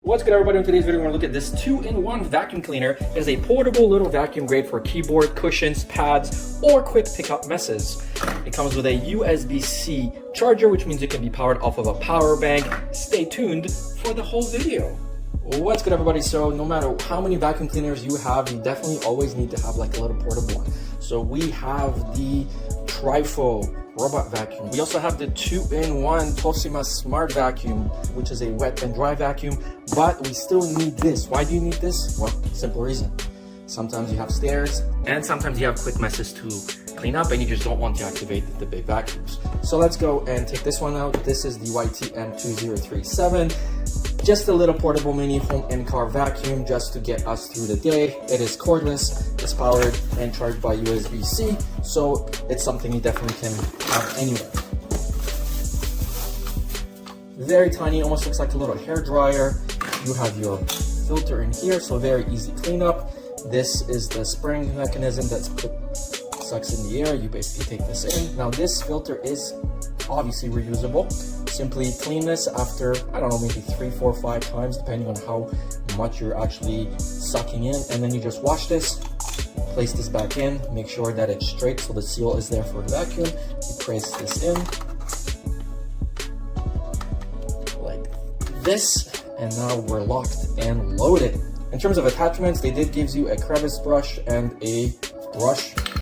What's good, everybody? In today's video, we're going to look at this 2-in-1 vacuum cleaner. It is a portable little vacuum grade for keyboard, cushions, pads, or quick pickup messes. It comes with a USB-C charger, which means it can be powered off of a power bank. Stay tuned for the whole video. What's good, everybody? So no matter how many vacuum cleaners you have, you definitely always need to have like a little portable one. So we have the Trifo robot vacuum. We also have the 2-in-1 Toshiba smart vacuum, which is a wet and dry vacuum, but we still need this. Why do you need this? Well, simple reason. Sometimes you have stairs and sometimes you have quick messes to clean up and you just don't want to activate the big vacuums. So let's go and take this one out. This is the YTM2037. Just a little portable mini home and car vacuum just to get us through the day. It is cordless, it's powered and charged by USB-C, so it's something you definitely can have anywhere. Very tiny, almost looks like a little hair dryer. You have your filter in here, so very easy cleanup. This is the spring mechanism that's sucks in the air. You basically take this in. Now this filter is obviously reusable. Simply clean this after, I don't know, maybe 3, 4, 5 times, depending on how much you're actually sucking in. And then you just wash this, place this back in, make sure that it's straight so the seal is there for the vacuum. You place this in like this, and now we're locked and loaded. In terms of attachments, they did give you a crevice brush and a brush